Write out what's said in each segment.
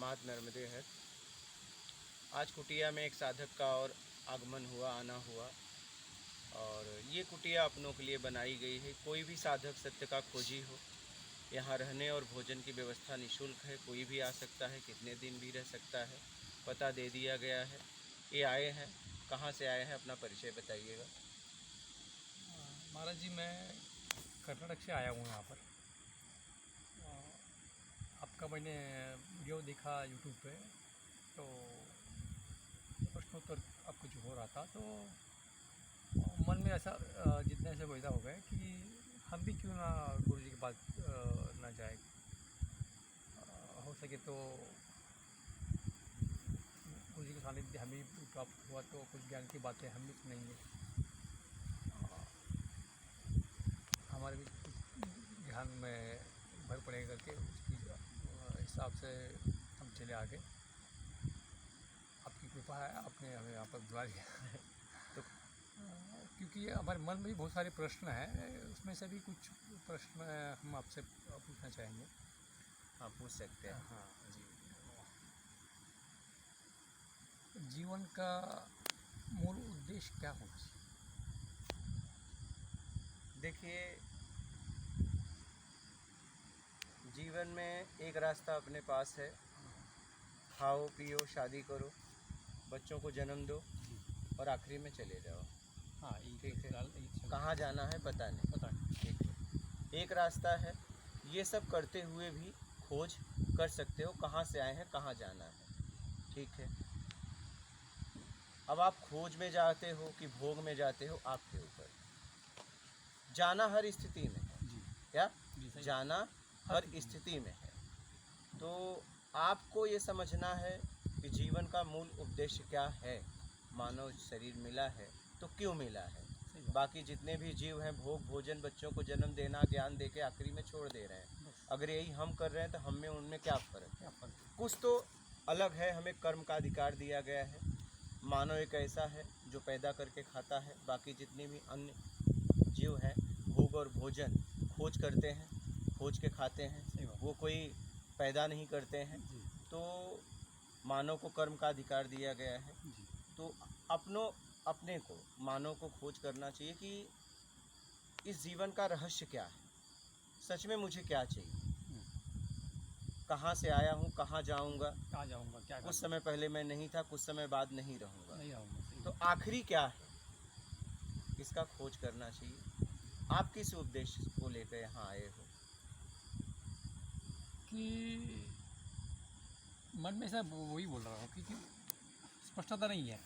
मात नर्मदे है। आज कुटिया में एक साधक का और आगमन हुआ, आना हुआ, और ये कुटिया अपनों के लिए बनाई गई है। कोई भी साधक सत्य का खोजी हो, यहाँ रहने और भोजन की व्यवस्था निःशुल्क है। कोई भी आ सकता है, कितने दिन भी रह सकता है। पता दे दिया गया है। ये आए हैं, कहाँ से आए हैं, अपना परिचय बताइएगा। महाराज जी, मैं कर्नाटक से आया हूँ यहाँ पर। आपका मैंने वीडियो देखा यूट्यूब पे, तो प्रश्नोत्तर आपको जो हो रहा था, तो मन में ऐसा जितने से पैदा हो गए कि हम भी क्यों ना गुरु जी के पास ना जाए। हो सके तो गुरु जी के सानिध्य हमें भी प्राप्त हुआ तो कुछ ज्ञान की बातें हम भी सुनेंगे। हमारे भी कुछ ध्यान में भर पड़ेगा करके उसकी हिसाब से हम चले आगे। आपकी कृपा है, आपने हमें यहाँ पर बुला लिया है। तो क्योंकि हमारे मन में भी बहुत सारे प्रश्न हैं, उसमें से भी कुछ प्रश्न हम आपसे पूछना चाहेंगे। हाँ, पूछ सकते हैं। हाँ जी। जीवन का मूल उद्देश्य क्या होना चाहिए? देखिए, जीवन में एक रास्ता अपने पास है। खाओ पियो, शादी करो, बच्चों को जन्म दो और आखिरी में चले जाओ। हाँ, ठीक है। कहाँ जाना है पता नहीं। पता नहीं। ठीक है, एक रास्ता है। ये सब करते हुए भी खोज कर सकते हो, कहाँ से आए हैं, कहाँ जाना है। ठीक है। अब आप खोज में जाते हो कि भोग में जाते हो, आपके ऊपर। जाना हर स्थिति में है। जी क्या? जी, सही। जाना हर स्थिति में है। तो आपको ये समझना है कि जीवन का मूल उद्देश्य क्या है। मानव शरीर मिला है तो क्यों मिला है। बाकी जितने भी जीव हैं, भोग भोजन, बच्चों को जन्म देना, ज्ञान देके आखिरी में छोड़ दे रहे हैं। अगर यही हम कर रहे हैं तो हम में उनमें क्या फ़र्क है? कुछ तो अलग है। हमें कर्म का अधिकार दिया गया है। मानव एक ऐसा है जो पैदा करके खाता है। बाकी जितनी भी अन्य जीव हैं, भोग और भोजन खोज करते हैं, खोज के खाते हैं। वो कोई पैदा नहीं करते हैं। तो मानव को कर्म का अधिकार दिया गया है। तो अपने को, मानव को खोज करना चाहिए कि इस जीवन का रहस्य क्या है। सच में मुझे क्या चाहिए, कहाँ से आया हूँ, कहाँ जाऊँगा, क्या कुछ समय पहले मैं नहीं था, कुछ समय बाद नहीं रहूँगा। तो तो आखिरी क्या है, इसका खोज करना चाहिए। आप किस उद्देश्य को लेकर यहाँ आए हो? कि मन में ऐसा वही बोल रहा हूँ कि स्पष्टता नहीं है।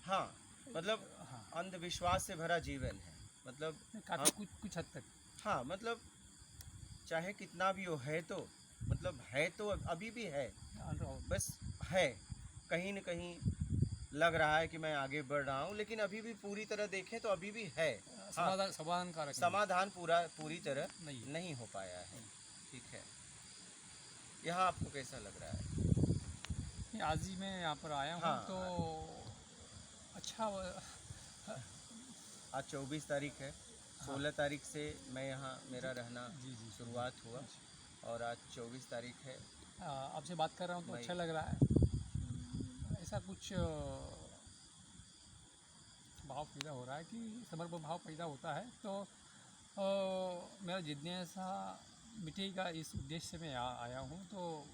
हाँ, मतलब हाँ, अंधविश्वास से भरा जीवन है। मतलब काफ़ी कुछ हद तक। हाँ, मतलब चाहे कितना भी हो, है तो मतलब है तो अभी भी है, बस है। कहीं न कहीं लग रहा है कि मैं आगे बढ़ रहा हूँ, लेकिन अभी भी पूरी तरह देखें तो अभी भी है। समाधान पूरी तरह नहीं हो पाया है। ठीक है। यहाँ आपको कैसा लग रहा है? आज ही मैं यहाँ पर आया हूँ। हाँ, तो अच्छा आज 24 तारीख है। 16 तारीख से मैं यहाँ मेरा रहना शुरुआत हुआ और आज 24 तारीख है। आपसे बात कर रहा हूँ तो अच्छा लग रहा है। ऐसा कुछ भाव पैदा हो रहा है कि समर्पण भाव पैदा होता है। तो मेरा जिज्ञासा मिटेगा, इस उद्देश्य से मैं आया हूँ। तो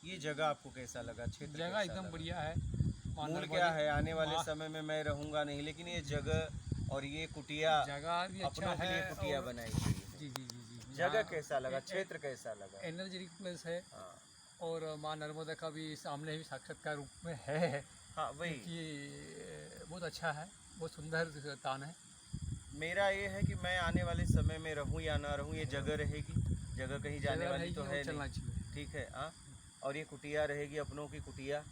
ये जगह आपको कैसा लगा? क्षेत्र जगह एकदम बढ़िया है। मूल क्या है? आने वाले समय में मैं रहूँगा नहीं, लेकिन ये जगह और ये कुटिया जगह भी अच्छा अपनों के लिए कुटिया बनाई गई है। जी जी जी जी। जगह कैसा लगा? क्षेत्र कैसा लगा? एनर्जेटिक प्लेस है। हाँ, और माँ नर्मदा का भी सामने ही साक्षात्कार रूप में है। हाँ, वही कि बहुत अच्छा है, बहुत सुंदर स्थान है। मेरा ये है कि मैं आने वाले समय में रहूं या ना रहूं, ये जगह रहेगी। जगह कहीं जाने वाली तो है नहीं। ठीक है। हाँ, और ये कुटिया रहेगी, अपनों की कुटिया।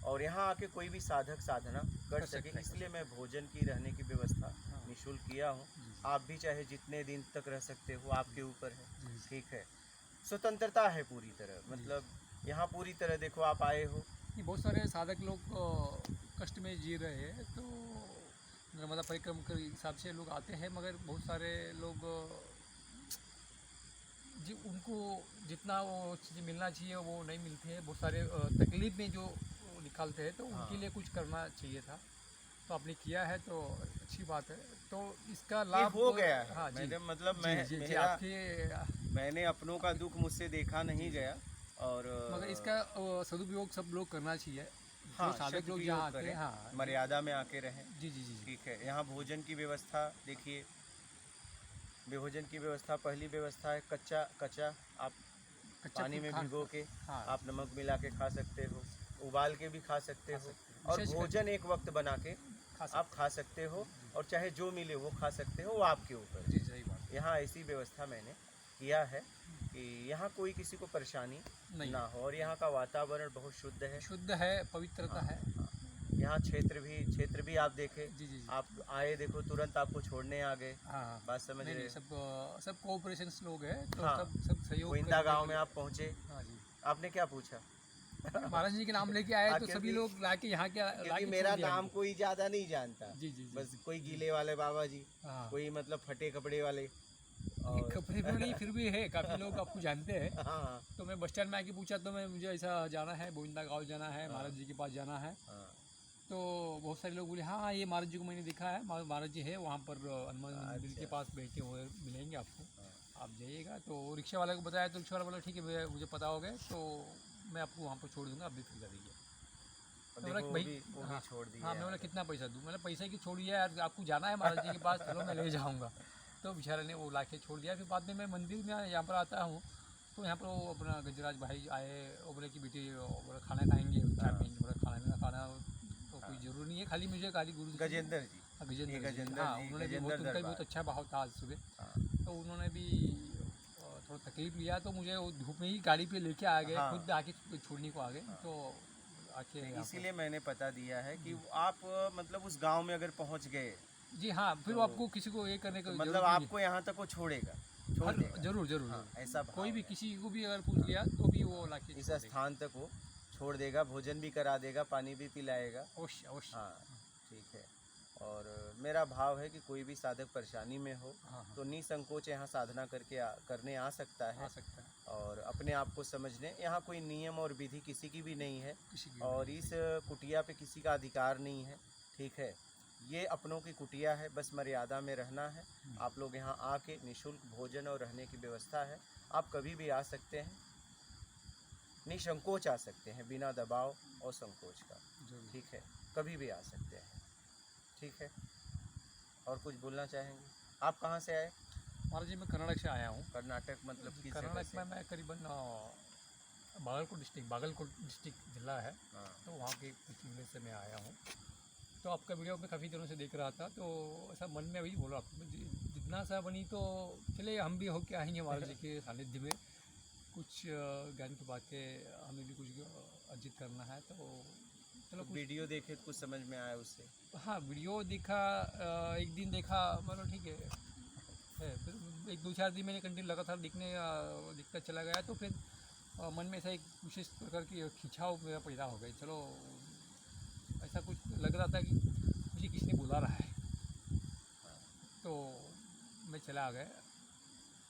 और यहाँ आके कोई भी साधक साधना कर सके, इसलिए मैं भोजन की, रहने की व्यवस्था निःशुल्क किया हूँ। आप भी चाहे जितने दिन तक रह सकते हो, आपके ऊपर है। ठीक है। स्वतंत्रता है पूरी तरह। मतलब यहाँ पूरी तरह देखो, आप आए हो। बहुत सारे साधक लोग कष्ट में जी रहे हैं, तो नर्मदा परिक्रमा के हिसाब से लोग आते हैं, मगर बहुत सारे लोग जी उनको जितना वो चीज़ें मिलना चाहिए वो नहीं मिलती है, बहुत सारे तकलीफ में जो वो निकालते हैं, तो हाँ। उनके लिए कुछ करना चाहिए था। तो आपने किया है तो अच्छी बात है। तो इसका ये लाभ हो गया है। हाँ जी। मैंने मतलब जी, मैं जी, जी, मेरा आपके मैंने अपनों का दुख मुझसे देखा नहीं गया। और मगर इसका सदुपयोग सब लोग करना चाहिए। जो हाँ, साधक लोग सदुपयोग जहाँ आते करें, हैं, हाँ, मर्यादा में आके रहें। जी, जी, जी, जी। ठीक है, यहाँ भोजन की व्यवस्था देखिए, भोजन की व्यवस्था, पहली व्यवस्था है कच्चा कच्चा। आप कच्चा पानी फूल में भिगो के हाँ, आप नमक मिला के खा सकते हो, उबाल के भी खा सकते खा हो, सकते हैं। और विशेष कर भोजन एक वक्त बना के खा आप सकते खा सकते हो, जी। और चाहे जो मिले वो खा सकते हो, वो आपके ऊपर हैं। जी, है। सही बात यहाँ ऐसी व्यवस्था मैंने किया है कि यहाँ कोई किसी को परेशानी नहीं ना है। हो, और यहाँ का वातावरण बहुत शुद्ध है। शुद्ध है, पवित्रता हाँ, है। हाँ। यहाँ क्षेत्र भी आप देखे, जी, जी, जी। आप आए देखो तुरंत आपको छोड़ने आ गए। हाँ, हाँ। बात समझ नहीं, रहे नहीं, हो? सब कोऑपरेशन लोग हैं, तो हाँ, सब सहयोग गोविंदा करने गांव के में लिए। आप पहुँचे, हाँ जी। आपने क्या पूछा? महाराज जी के नाम लेके आए तो सभी क्योंकि लोग लाके यहाँ के क्योंकि लाके मेरा छोड़ दिया नाम हमको। कोई ज़्यादा नहीं जानता। जी, जी, जी, बस जी। कोई गीले वाले बाबा जी, हाँ। कोई मतलब फटे कपड़े वाले। नहीं, और कपड़े में नहीं, फिर भी है, काफ़ी लोग आपको जानते हैं। हाँ, तो मैं बस स्टैंड में आके पूछा, तो मुझे ऐसा जाना है, गोविंदा गाँव जाना है, हाँ। महाराज जी के पास जाना है। हाँ, तो बहुत सारे लोग बोले, हाँ, हाँ, ये महाराज जी को मैंने देखा है, महाराज जी है वहाँ पर हनुमान मंदिर के अच्छा। पास बैठे हुए मिलेंगे आपको। हाँ, आप जाइएगा। तो रिक्शा वाले को बताया, तो रिक्शा वाला बोला ठीक है भैया, मुझे पता हो गया, तो मैं आपको वहाँ पर छोड़ दूँगा, आप बेफिक्र रहिए। और मैं देखो बोला वो भाई, भी हाँ, छोड़ दिए हाँ, मैं बोला यहाँ पे। कितना पैसा दूँ? मैंने पैसे की छोड़िए यार, आपको जाना है महाराज जी के पास, चलो मैं ले जाऊँगा। तो बेचारे ने वो लाके छोड़ दिया। फिर बाद में मैं मंदिर में यहाँ पर आता हूँ, तो यहाँ पर वो अपना गजराज भाई आए, वो बोले कि बेटी वो बोला खाना खाएंगे, चाय हाँ। पियेंगे, बोला खाना तो कोई ज़रूरी नहीं है, खाली मुझे खाली गुरु जी गजेंद्र जी, हाँ, ये गजेंद्र जी, गजेंद्र हाँ, जी, उन्होंने भी गजेंद्र बहुत, उनका भी बहुत दरबार। अच्छा भाव था आज सुबह। हाँ, तो उन्होंने भी थोड़ा तकलीफ लिया, तो मुझे वो धूप में ही गाड़ी पे लेके आ गए, हाँ। खुद आके छोड़ने को आ गए। तो आके यहाँ पर इसीलिए मैंने पता दिया है कि आप मतलब उस गांव में अगर पहुंच गए, जी हाँ, फिर तो- आपको किसी को ये करने का तो जरूरत मतलब नहीं आपको यहाँ तक वो छोड़ेगा, छोड़ है। देगा। जरूर जरूर हाँ, जरूर। ऐसा भाव कोई भी है। किसी को भी अगर पूछ लिया तो भी वो लाके इस छोड़ देगा। स्थान तक वो छोड़ देगा, भोजन भी करा देगा, पानी भी पिलाएगा। अवश्य अवश्य। हाँ, ठीक है। और मेरा भाव है कि कोई भी साधक परेशानी में हो हाँ, हाँ, तो निसंकोच यहाँ साधना करने आ सकता आ है, सकता है और अपने आप को समझने। यहाँ कोई नियम और विधि किसी की भी नहीं है, किसी की और भी। इस कुटिया पे किसी का अधिकार नहीं है। ठीक है, ये अपनों की कुटिया है, बस मर्यादा में रहना है। आप लोग यहाँ आके निःशुल्क भोजन और रहने की व्यवस्था है, आप कभी भी आ सकते हैं, निसंकोच आ सकते हैं, बिना दबाव और संकोच का। जरूर। ठीक है, कभी भी आ सकते हैं। ठीक है, और कुछ बोलना चाहेंगे? आप कहाँ से आए? महाराज जी, मैं कर्नाटक से आया हूँ। कर्नाटक मतलब किस जगह कर्नाटक से? में मैं करीबन बागलकोट डिस्ट्रिक्ट जिला है, हाँ, तो वहाँ के कुछ जिले से मैं आया हूँ। तो आपका वीडियो में काफ़ी दिनों से देख रहा था, तो ऐसा मन में वही बोला आपको, जितना सा बनी तो चले हम भी होके आएंगे महाराज जी के सानिध्य में, कुछ ज्ञान की बातें हमें भी कुछ अर्जित करना है। तो चलो कुछ वीडियो देखे तो कुछ समझ में आया उससे? हाँ, वीडियो देखा, एक दिन देखा, मतलब ठीक है, फिर एक दो चार दिन मैंने कंटिन्यू लगातार दिखता चला गया, तो फिर मन में ऐसा एक विशेष प्रकार की खिंचाव मेरा पैदा हो गई। चलो, ऐसा कुछ लग रहा था कि मुझे किसने बुला रहा है, तो मैं चला गया।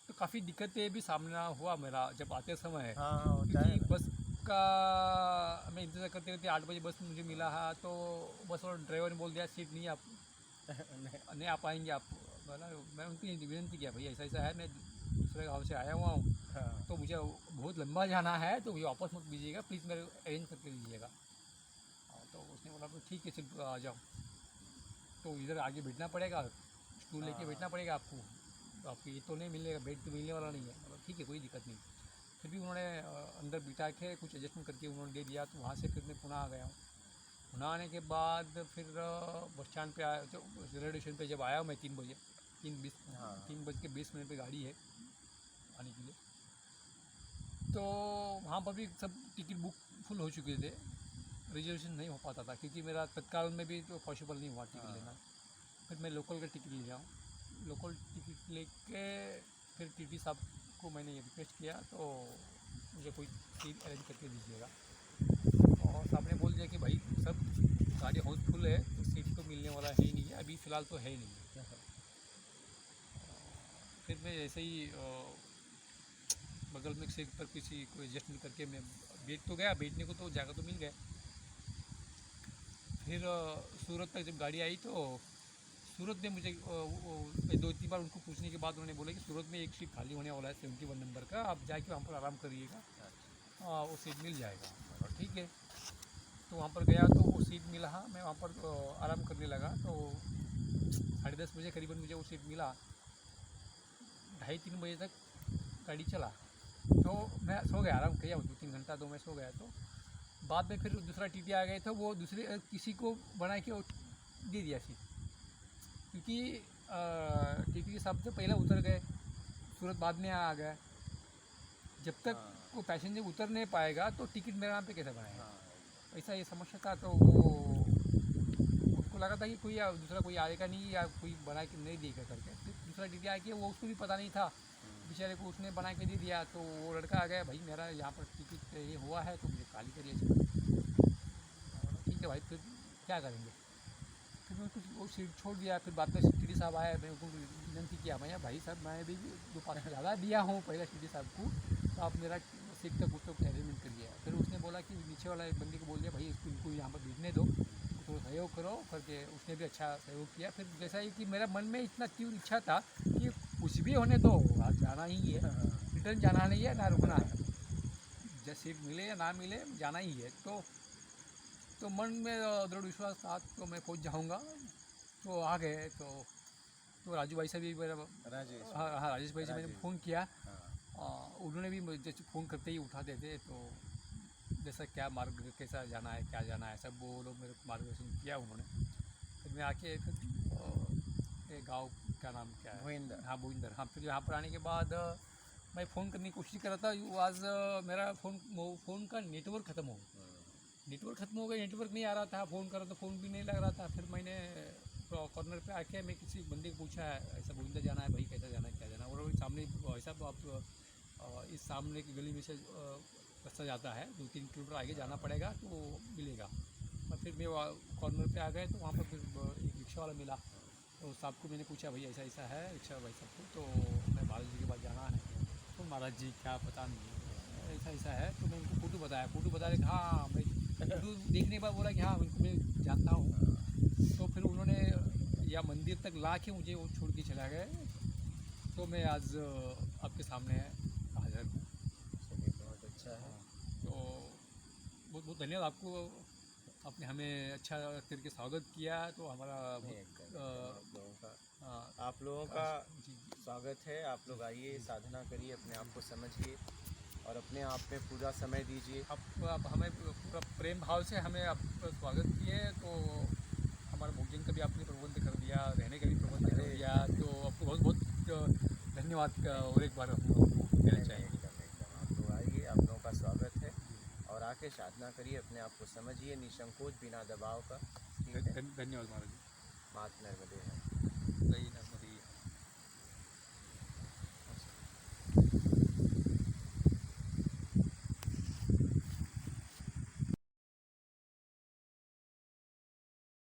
तो काफ़ी दिक्कतें भी सामना हुआ मेरा जब आते समय, हाँ, हाँ, होता है क्योंकि ना। बस का मैं इंतज़ार करते करते 8 बजे बस मुझे मिला है, तो बस और ड्राइवर ने बोल दिया सीट नहीं, आप नहीं आ पाएंगे आप। बोला, मैं उनकी विनती किया, भैया ऐसा ऐसा है, मैं दूसरे गांव से आया हुआ हूँ, हाँ, तो मुझे बहुत लंबा जाना है, तो ये वापस मत दीजिएगा प्लीज़, मेरे अरेंज करके दीजिएगा। तो उसने बोला तो ठीक है, सिर्फ आ जाओ, तो इधर आगे बैठना पड़ेगा, स्टूल लेके बैठना पड़ेगा आपको, तो आपको ये तो नहीं मिलेगा, बेड तो मिलने वाला नहीं है। मतलब ठीक है, कोई दिक्कत नहीं। फिर भी उन्होंने अंदर बिठा के कुछ एडजस्टमेंट करके उन्होंने दे दिया, तो वहाँ से फिर मैं पुणे आ गया हूँ। पुणे आने के बाद फिर बस स्टैंड पे आया, जो रेलवे स्टेशन पे जब आया मैं 3 बजे, 3:20 पे गाड़ी है आने के लिए। तो वहाँ पर भी सब टिकट बुक फुल हो चुके थे, रिजर्वेशन नहीं हो पाता था, क्योंकि मेरा तत्काल में भी तो पॉसिबल नहीं हुआ टिकट लेना। फिर मैं लोकल का टिकट ले जाऊँ, लोकल टिकट लेके फिर टीटी साहब को मैंने ये रिक्वेस्ट किया, तो मुझे कोई सीट अरेंज करके दीजिएगा, और साहब ने बोल दिया कि भाई सब गाड़ी हाउसफुल है, तो सीट तो मिलने वाला है ही नहीं है, अभी फ़िलहाल तो है ही नहीं। फिर मैं ऐसे ही बगल में से पर किसी को एडजस्टमेंट करके मैं बैठ तो गया, बैठने को तो जगह तो मिल गया। फिर सूरत तक जब गाड़ी आई तो सूरत में मुझे 2-3 बार उनको पूछने के बाद उन्होंने बोला कि सूरत में एक सीट खाली होने वाला है 71 नंबर का, आप जाके वहाँ पर आराम करिएगा, वो सीट मिल जाएगा। और ठीक है, तो वहाँ पर गया तो वो सीट मिला, मैं वहाँ पर आराम करने लगा। तो 10:30 बजे करीबन मुझे वो सीट मिला। 2:30-3 बजे तक गाड़ी चला, तो मैं सो गया, आराम किया 2-3 घंटा तो मैं सो गया। तो बाद में फिर दूसरा टीटी आ गया था, वो दूसरे किसी को बना के वो दे दिया सीट, क्योंकि टीटी के साहब से पहले उतर गए, सूरत बाद में आ गया। जब तक वो पैसेंजर उतर नहीं पाएगा तो टिकट मेरे नाम पे कैसे बनाएगा, ऐसा ये समस्या था। तो वो उसको लगा था कि कोई दूसरा कोई आएगा नहीं या कोई बना के नहीं देगा करके। फिर दूसरा टीटी आके वो उसको भी पता नहीं था, बेचारे को उसने बना के दे दिया। तो वो लड़का आ गया, भाई मेरा यहाँ पर टिकट ये हुआ है तो मुझे खाली करिए। ठीक है भाई, फिर क्या करेंगे, फिर मैं कुछ वो सीट छोड़ दिया। फिर बाद में टीटी साहब आया, मैं उनको विनती किया, मैं भाई साहब मैं भी 2 पैसे ज़्यादा दिया हूँ पहले टीटी साहब को, तो आप मेरा सीट तक उसको अरेंजमेंट कर दिया। फिर उसने बोला कि नीचे वाला एक बंदे को बोल दिया, भाई इसको इनको यहाँ पर बैठने दो, तो सहयोग करो करके। उसने भी अच्छा सहयोग किया। फिर जैसा ही कि मेरा मन में इतना तीव्र इच्छा था कि कुछ भी होने दो, आज जाना ही है, रिटर्न जाना नहीं है ना रुकना है, जैसे सीट मिले या ना मिले जाना ही है। तो मन में दृढ़ विश्वास था तो मैं पहुंच जाऊंगा। तो आ गए। तो राजू भाई से भी मेरा हाँ राजेश भाई से मैंने फ़ोन किया। उन्होंने भी मुझे फ़ोन करते ही उठा देते, तो जैसा क्या मार्ग कैसा जाना है, क्या जाना है, सब वो लोग मेरे को मार्गदर्शन किया उन्होंने। फिर मैं आके फिर गाँव का नाम क्या है, भूइंदर। हाँ भूइंदर। हाँ, फिर यहाँ पर आने के बाद मैं फ़ोन करने की कोशिश कर रहा था। आज मेरा फ़ोन का नेटवर्क ख़त्म हो गया, नेटवर्क नहीं आ रहा था। फ़ोन कर रहा था, फ़ोन भी नहीं लग रहा था। फिर मैंने कॉर्नर पे आके मैं किसी बंदे को पूछा, ऐसा भूइंदर जाना है भाई, कैसा जाना है, क्या जाना है। और सामने ऐसा आप इस सामने की गली में से रास्ता जाता है, 2-3 किलोमीटर आगे जाना पड़ेगा तो मिलेगा। और फिर मैं कॉर्नर पे आ गए तो वहाँ पर फिर एक रिक्शा वाला मिला। तो साहब को मैंने पूछा, भाई ऐसा ऐसा है रिक्शा भाई साहब को, तो मैं महाराज जी के पास जाना है। तो महाराज जी क्या पता नहीं, ऐसा ऐसा है। तो मैं उनको फ़ोटो बता रहे, हाँ भाई फ़ोटो देखने के बाद बोला कि हाँ उनको मैं जानता हूँ। तो फिर उन्होंने या मंदिर तक ला के मुझे वो छोड़ के चला गए। तो मैं आज आपके सामने हाजिर हूँ। चलिए, बहुत अच्छा है। तो बहुत बहुत धन्यवाद आपको, आपने हमें अच्छा करके स्वागत किया। तो हमारा आप लोगों का जी स्वागत है। आप लोग आइए, साधना करिए, अपने आप को समझिए और अपने आप में पूरा समय दीजिए। आप हमें पूरा प्रेम भाव से हमें आप स्वागत किए। तो हमारा भोजन का भी आपने प्रबंध कर दिया, रहने का भी प्रबंध कर दिया। तो आपको बहुत बहुत धन्यवाद और एक बार हम लोग कहना चाहेंगे। एकदम आप लोग आइए, आप लोगों का स्वागत है और आके साधना करिए, अपने आप को समझिए निसंकोच, बिना दबाव का। ठीक है, धन्यवाद महाराज जी। मात नर्मदे है। सही